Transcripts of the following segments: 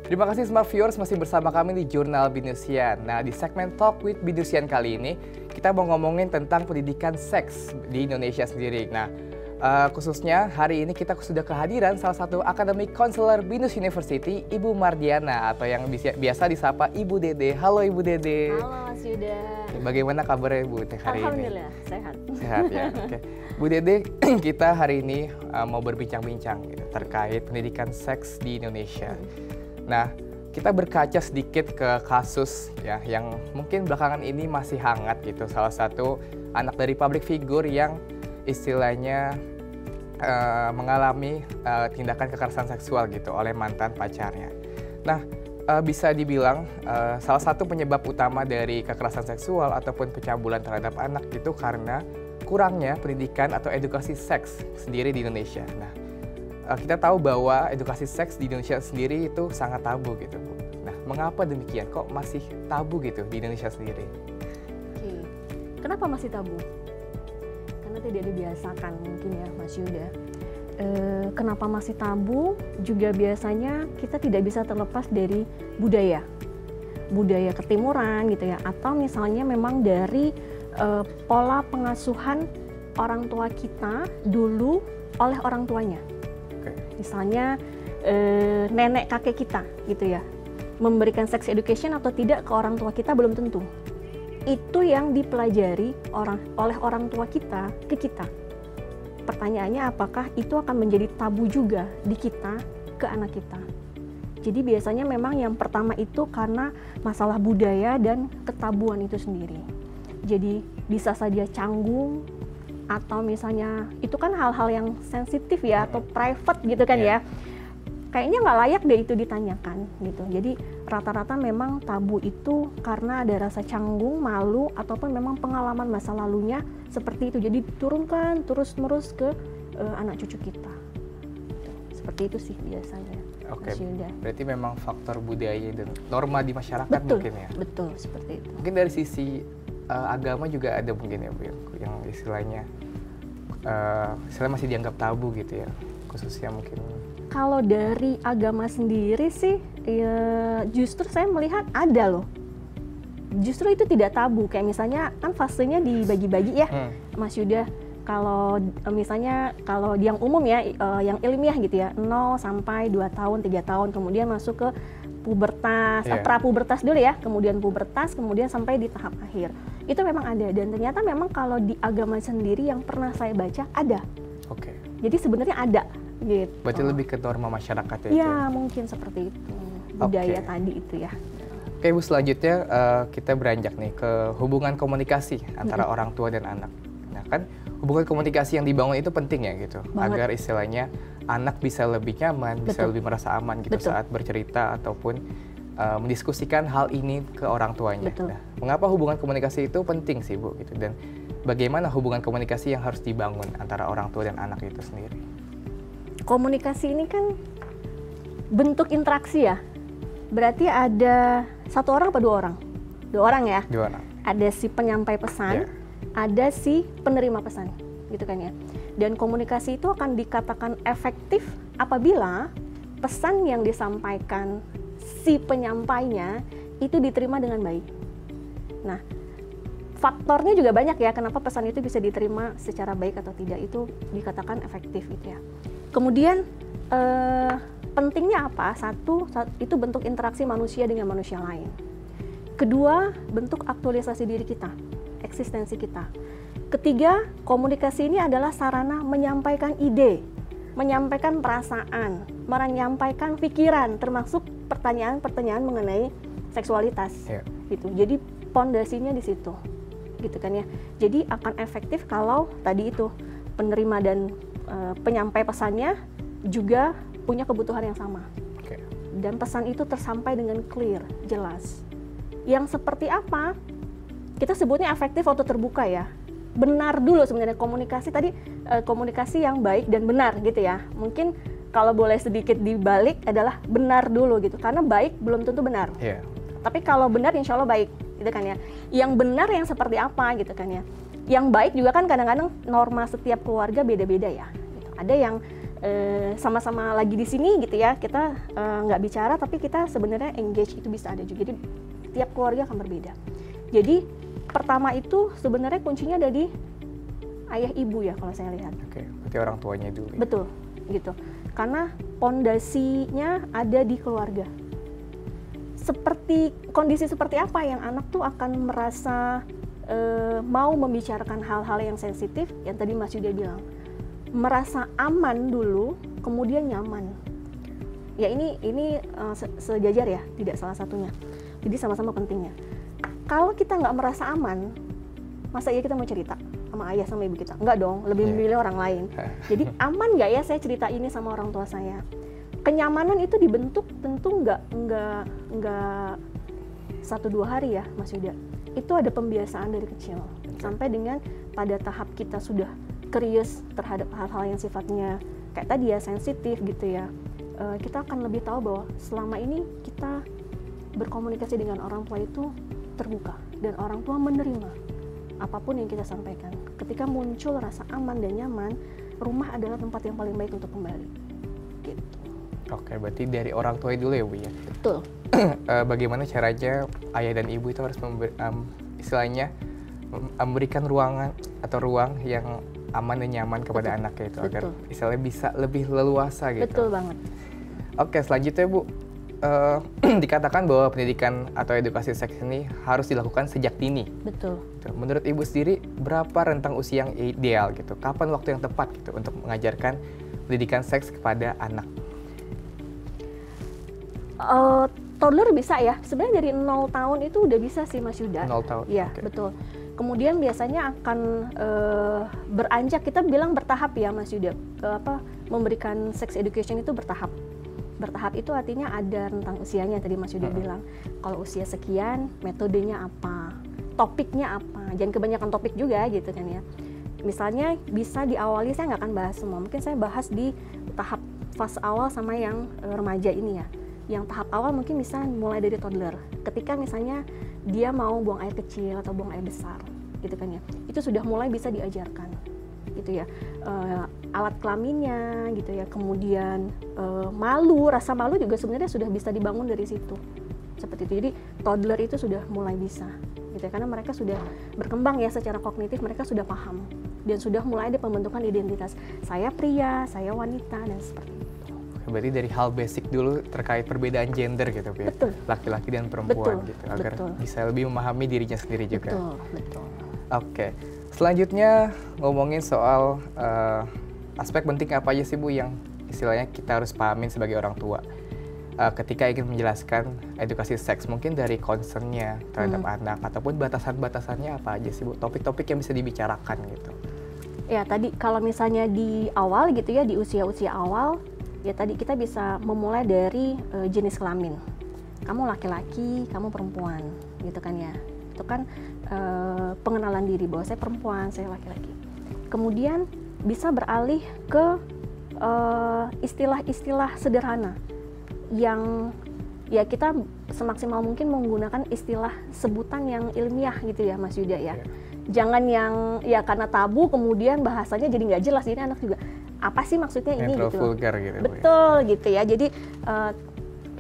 Terima kasih Smart Viewers masih bersama kami di Jurnal Binesian. Nah, di segmen Talk with Binesian kali ini, kita mau ngomongin tentang pendidikan seks di Indonesia sendiri. Nah, khususnya hari ini kita sudah kehadiran salah satu akademik konselor Binus University, Ibu Mardiana, atau yang biasa disapa Ibu Dede. Halo Ibu Dede. Halo Mas Yuda. Bagaimana kabarnya Bu hari ini? Alhamdulillah, sehat. Sehat ya, oke. Bu Dede, kita hari ini mau berbincang-bincang gitu, terkait pendidikan seks di Indonesia. Nah, kita berkaca sedikit ke kasus ya yang mungkin belakangan ini masih hangat gitu. Salah satu anak dari public figure yang istilahnya mengalami tindakan kekerasan seksual gitu oleh mantan pacarnya. Nah, bisa dibilang salah satu penyebab utama dari kekerasan seksual ataupun pencabulan terhadap anak itu karena kurangnya pendidikan atau edukasi seks sendiri di Indonesia. Nah, kita tahu bahwa edukasi seks di Indonesia sendiri itu sangat tabu gitu, Bu. Nah, mengapa demikian? Kok masih tabu gitu di Indonesia sendiri? Oke. Kenapa masih tabu? Karena tidak dibiasakan mungkin ya, Mas Yuda. Kenapa masih tabu? Juga biasanya kita tidak bisa terlepas dari budaya ketimuran gitu ya, atau misalnya memang dari pola pengasuhan orang tua kita dulu oleh orang tuanya. Misalnya nenek kakek kita gitu ya, memberikan sex education atau tidak ke orang tua kita belum tentu. Itu yang dipelajari oleh orang tua kita ke kita. Pertanyaannya, apakah itu akan menjadi tabu juga di kita ke anak kita? Jadi biasanya memang yang pertama itu karena masalah budaya dan ketabuan itu sendiri. Jadi bisa saja canggung, atau misalnya itu kan hal-hal yang sensitif ya, atau private gitu kan ya, kayaknya nggak layak deh itu ditanyakan gitu. Jadi rata-rata memang tabu itu karena ada rasa canggung, malu, ataupun memang pengalaman masa lalunya seperti itu, jadi diturunkan terus-menerus ke anak cucu kita. Seperti itu sih biasanya. Oke, berarti memang faktor budaya dan norma di masyarakat mungkin ya? Betul, seperti itu. Mungkin dari sisi agama juga ada mungkin ya Bu, yang istilahnya masih dianggap tabu gitu ya, khususnya mungkin. Kalau dari agama sendiri sih ya, justru saya melihat ada loh, justru itu tidak tabu. Kayak misalnya kan fasenya dibagi-bagi ya, Mas Yuda. Kalau misalnya kalau yang umum ya, yang ilmiah gitu ya, 0 sampai 2 tahun, 3 tahun, kemudian masuk ke pubertas, pra-pubertas dulu ya, kemudian pubertas, kemudian sampai di tahap akhir. Itu memang ada, dan ternyata memang kalau di agama sendiri yang pernah saya baca ada. Oke. Jadi sebenarnya ada gitu. Berarti lebih ke norma masyarakat ya? Ya, mungkin seperti itu. Budaya tadi itu ya. Oke Bu, selanjutnya kita beranjak nih ke hubungan komunikasi antara orang tua dan anak. Nah kan hubungan komunikasi yang dibangun itu penting ya gitu, agar istilahnya anak bisa lebih nyaman, bisa lebih merasa aman gitu saat bercerita ataupun mendiskusikan hal ini ke orang tuanya. Nah, mengapa hubungan komunikasi itu penting sih Bu gitu, dan bagaimana hubungan komunikasi yang harus dibangun antara orang tua dan anak itu sendiri? Komunikasi ini kan bentuk interaksi ya. Berarti ada satu orang apa dua orang? Dua orang ya? Dua orang. Ada si penyampai pesan, ada si penerima pesan, gitu kan ya. Dan komunikasi itu akan dikatakan efektif apabila pesan yang disampaikan si penyampainya itu diterima dengan baik. Nah, faktornya juga banyak ya, kenapa pesan itu bisa diterima secara baik atau tidak, itu dikatakan efektif gitu ya. Kemudian pentingnya apa? Satu, itu bentuk interaksi manusia dengan manusia lain. Kedua, bentuk aktualisasi diri kita, eksistensi kita. Ketiga, komunikasi ini adalah sarana menyampaikan ide, menyampaikan perasaan, menyampaikan pikiran, termasuk pertanyaan-pertanyaan mengenai seksualitas. Gitu. Jadi pondasinya di situ, gitu kan ya. Jadi akan efektif kalau tadi itu penerima dan penyampai pesannya juga punya kebutuhan yang sama. Dan pesan itu tersampai dengan clear, jelas. Yang seperti apa? Kita sebutnya efektif atau terbuka ya. Benar dulu sebenarnya komunikasi tadi, komunikasi yang baik dan benar gitu ya. Mungkin kalau boleh sedikit dibalik adalah benar dulu gitu, karena baik belum tentu benar. Tapi kalau benar insya Allah baik gitu kan ya. Yang benar yang seperti apa gitu kan ya. Yang baik juga kan kadang-kadang norma setiap keluarga beda-beda ya gitu. Ada yang sama-sama lagi di sini gitu ya, kita nggak bicara tapi kita sebenarnya engage, itu bisa ada juga. Jadi tiap keluarga akan berbeda. Jadi pertama itu sebenarnya kuncinya ada di ayah ibu ya kalau saya lihat. Oke, berarti orang tuanya dulu. Ya? Betul, gitu. Karena pondasinya ada di keluarga. Kondisi seperti apa yang anak tuh akan merasa mau membicarakan hal-hal yang sensitif, yang tadi Mas Yuda bilang. Merasa aman dulu, kemudian nyaman. Ya ini sejajar ya, tidak salah satunya. Jadi sama-sama pentingnya. Kalau kita nggak merasa aman, masa iya kita mau cerita sama ayah sama ibu kita? Nggak dong, lebih memilih orang lain. Jadi aman nggak ya saya cerita ini sama orang tua saya? Kenyamanan itu dibentuk tentu nggak 1-2 hari ya Mas Yuda. Itu ada pembiasaan dari kecil. Sampai dengan pada tahap kita sudah curious terhadap hal-hal yang sifatnya kayak tadi ya sensitif gitu ya. Kita akan lebih tahu bahwa selama ini kita berkomunikasi dengan orang tua itu terbuka dan orang tua menerima apapun yang kita sampaikan. Ketika muncul rasa aman dan nyaman, rumah adalah tempat yang paling baik untuk kembali. Gitu. Oke, berarti dari orang tua dulu ya Bu ya? Betul. Bagaimana caranya ayah dan ibu itu harus istilahnya memberikan ruang yang aman dan nyaman kepada anaknya itu, agar istilahnya bisa lebih leluasa gitu. Betul banget. Oke, selanjutnya Bu, dikatakan bahwa pendidikan atau edukasi seks ini harus dilakukan sejak dini. Betul. Menurut Ibu sendiri, berapa rentang usia yang ideal gitu? Kapan waktu yang tepat gitu untuk mengajarkan pendidikan seks kepada anak? Toddler bisa ya. Sebenarnya dari 0 tahun itu udah bisa sih Mas Yuda. 0 tahun? Iya, betul. Kemudian biasanya akan beranjak, kita bilang bertahap ya Mas Yuda. Memberikan sex education itu bertahap. Bertahap itu artinya ada rentang usianya, tadi Mas Yuda bilang. Kalau usia sekian, metodenya apa, topiknya apa, jangan kebanyakan topik juga gitu kan ya. Misalnya bisa diawali, saya nggak akan bahas semua, mungkin saya bahas di tahap fase awal sama yang remaja ini ya. Yang tahap awal mungkin bisa mulai dari toddler, ketika misalnya dia mau buang air kecil atau buang air besar gitu kan ya, itu sudah mulai bisa diajarkan gitu ya, alat kelaminnya gitu ya, kemudian rasa malu juga sebenarnya sudah bisa dibangun dari situ seperti itu. Jadi toddler itu sudah mulai bisa gitu ya, karena mereka sudah berkembang ya secara kognitif, mereka sudah paham dan sudah mulai ada pembentukan identitas, saya pria, saya wanita, dan seperti itu. Berarti dari hal basic dulu terkait perbedaan gender gitu ya, laki-laki dan perempuan gitu, agar bisa lebih memahami dirinya sendiri juga. Betul. Oke, selanjutnya ngomongin soal aspek penting apa aja sih Bu yang istilahnya kita harus pahamin sebagai orang tua ketika ingin menjelaskan edukasi seks, mungkin dari concernnya terhadap anak ataupun batasan-batasannya apa aja sih Bu, topik-topik yang bisa dibicarakan gitu. Ya tadi kalau misalnya di awal gitu ya, di usia-usia awal ya tadi kita bisa memulai dari jenis kelamin. Kamu laki-laki, kamu perempuan, gitu kan ya. Itu kan pengenalan diri bahwa saya perempuan, saya laki-laki. Kemudian bisa beralih ke istilah-istilah sederhana yang ya kita semaksimal mungkin menggunakan istilah sebutan yang ilmiah gitu ya Mas Yuda ya. Jangan yang ya karena tabu kemudian bahasanya jadi nggak jelas, jadi anak juga apa sih maksudnya ini gitu. Vulgar gitu. Betul ya. Gitu ya. Jadi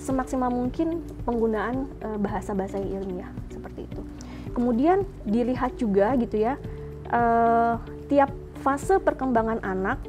semaksimal mungkin penggunaan bahasa-bahasa yang ilmiah seperti itu. Kemudian dilihat juga gitu ya, tiap fase perkembangan anak,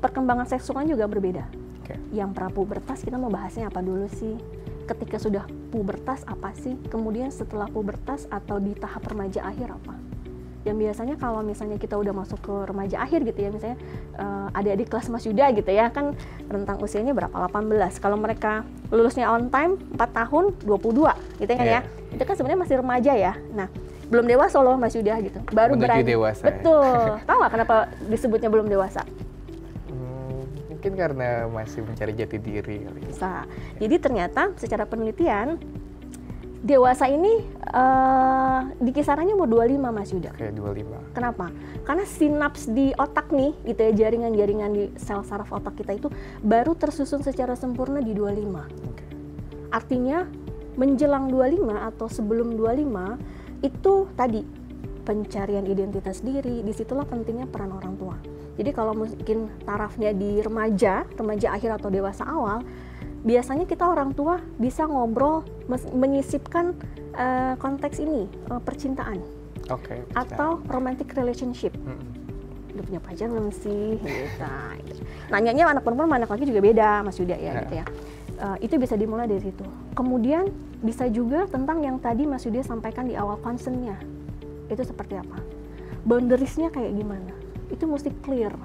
perkembangan seksualnya juga berbeda. Yang prapubertas kita mau bahasnya apa dulu sih? Ketika sudah pubertas apa sih? Kemudian setelah pubertas atau di tahap remaja akhir apa? Yang biasanya kalau misalnya kita udah masuk ke remaja akhir gitu ya, misalnya adik-adik kelas Mas Yuda gitu ya, kan rentang usianya berapa? 18. Kalau mereka lulusnya on time 4 tahun 22 gitu kan ya. Itu kan sebenarnya masih remaja ya. Nah, belum dewasa loh Mas Yuda gitu. Baru berani. Dewasa. Betul. Tahu nggak kenapa disebutnya belum dewasa? Mungkin karena masih mencari jati diri. Bisa. Jadi ternyata secara penelitian dewasa ini di kisarannya umur 25 Mas Yuda. Oke, 25. Kenapa? Karena sinaps di otak nih, gitu ya, jaringan-jaringan di sel saraf otak kita itu baru tersusun secara sempurna di 25. Artinya menjelang 25 atau sebelum 25 itu tadi pencarian identitas diri, disitulah pentingnya peran orang tua. Jadi kalau mungkin tarafnya di remaja akhir atau dewasa awal, biasanya kita orang tua bisa ngobrol, menyisipkan konteks ini, percintaan. Atau romantic relationship. Udah punya pacar belum sih? Gitu. Nanyanya anak perempuan sama anak laki juga beda, Mas Yuda ya, gitu ya. Itu bisa dimulai dari situ. Kemudian bisa juga tentang yang tadi Mas Yuda sampaikan di awal, concern-nya. Itu seperti apa? Boundaries-nya kayak gimana? Itu mesti clear.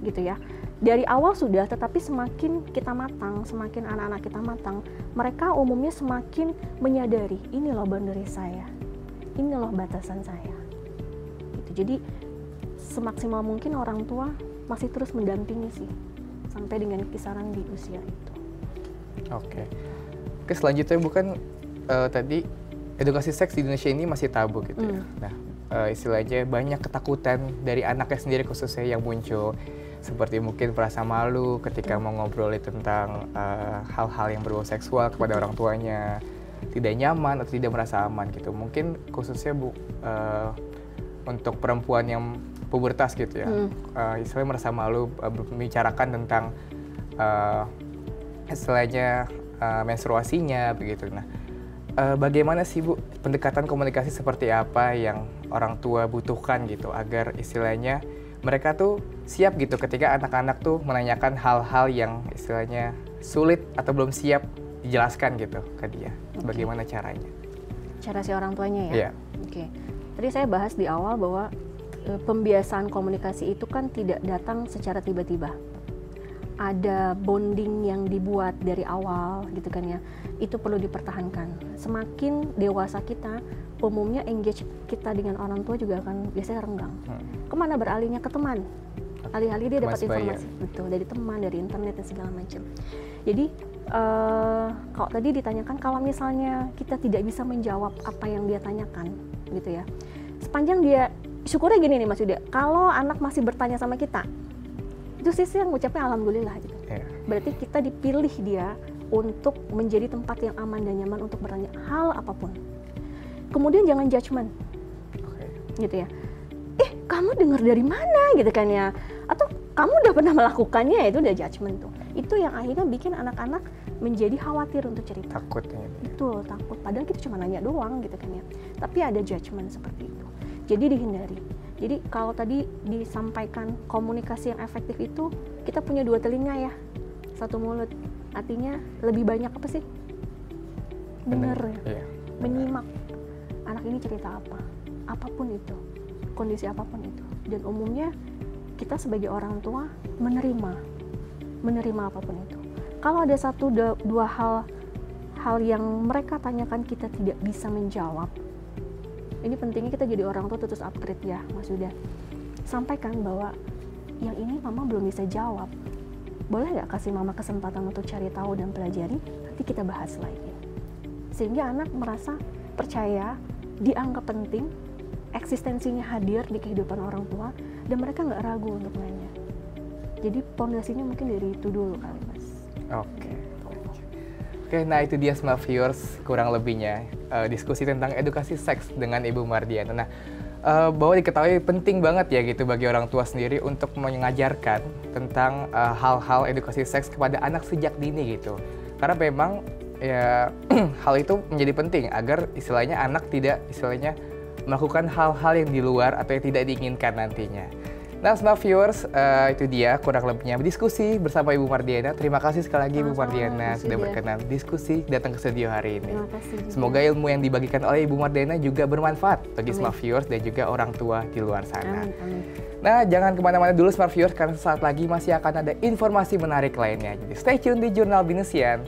Gitu ya. Dari awal sudah, tetapi semakin kita matang, semakin anak-anak kita matang, mereka umumnya semakin menyadari, ini loh boundary saya. Ini loh batasan saya. Gitu. Jadi semaksimal mungkin orang tua masih terus mendampingi sih sampai dengan kisaran di usia itu. Oke, selanjutnya bukan tadi edukasi seks di Indonesia ini masih tabu gitu ya. Nah, istilahnya banyak ketakutan dari anaknya sendiri khususnya yang muncul, seperti mungkin merasa malu ketika mau ngobrolin tentang hal-hal yang berbau seksual kepada orang tuanya, tidak nyaman atau tidak merasa aman gitu. Mungkin khususnya untuk perempuan yang pubertas gitu ya, istilahnya merasa malu membicarakan tentang istilahnya menstruasinya begitu. Nah, bagaimana sih Bu pendekatan komunikasi seperti apa yang orang tua butuhkan gitu agar istilahnya mereka tuh siap gitu ketika anak-anak tuh menanyakan hal-hal yang istilahnya sulit atau belum siap dijelaskan gitu ke dia. Bagaimana caranya? Cara si orang tuanya ya? Oke. Tadi saya bahas di awal bahwa pembiasaan komunikasi itu kan tidak datang secara tiba-tiba. Ada bonding yang dibuat dari awal gitu kan ya. Itu perlu dipertahankan. Semakin dewasa kita, umumnya engage kita dengan orang tua juga akan biasanya renggang. Kemana beralihnya? Ke teman. Alih-alih dia dapat informasi. Betul, dari teman, dari internet dan segala macam. Jadi kalau tadi ditanyakan, kalau misalnya kita tidak bisa menjawab apa yang dia tanyakan gitu ya. Sepanjang dia, syukurnya gini nih Mas Yuda, kalau anak masih bertanya sama kita, itu sih yang ngucapnya alhamdulillah gitu. Berarti kita dipilih dia untuk menjadi tempat yang aman dan nyaman untuk bertanya hal apapun. Kemudian jangan judgement, gitu ya. Kamu dengar dari mana gitu kan ya? Atau kamu udah pernah melakukannya, itu udah judgement tuh. Itu yang akhirnya bikin anak-anak menjadi khawatir untuk cerita. Takutnya. Betul, takut. Padahal kita cuma nanya doang gitu kan ya. Tapi ada judgement seperti itu. Jadi dihindari. Jadi kalau tadi disampaikan komunikasi yang efektif itu, kita punya dua telinga ya, satu mulut. Artinya lebih banyak apa sih? Dengar ya. Menyimak. Anak ini cerita apa? Apapun itu. Kondisi apapun itu. Dan umumnya kita sebagai orang tua menerima apapun itu. Kalau ada satu dua hal yang mereka tanyakan kita tidak bisa menjawab, ini pentingnya kita jadi orang tua terus upgrade ya Mas Yuda. Sampaikan bahwa yang ini mama belum bisa jawab, boleh nggak kasih mama kesempatan untuk cari tahu dan pelajari, nanti kita bahas lagi. Sehingga anak merasa percaya, dianggap penting, eksistensinya hadir di kehidupan orang tua, dan mereka nggak ragu untuk nanya. Jadi pondasinya mungkin dari itu dulu kali Mas. Oke, nah itu dia Smart Viewers kurang lebihnya diskusi tentang edukasi seks dengan Ibu Mardiana. Nah, bahwa diketahui penting banget ya gitu bagi orang tua sendiri untuk mengajarkan tentang hal-hal edukasi seks kepada anak sejak dini gitu. Karena memang ya hal itu menjadi penting agar istilahnya anak tidak istilahnya melakukan hal-hal yang di luar atau yang tidak diinginkan nantinya. Nah, Smart Viewers, itu dia kurang lebihnya diskusi bersama Ibu Mardiana. Terima kasih sekali lagi Ibu Mardiana sudah berkenan diskusi datang ke studio hari ini. Terima kasih juga. Semoga ilmu yang dibagikan oleh Ibu Mardiana juga bermanfaat bagi Smart Viewers dan juga orang tua di luar sana. Amin. Nah, jangan kemana-mana dulu Smart Viewers karena saat lagi masih akan ada informasi menarik lainnya. Jadi stay tune di Jurnal Binesian.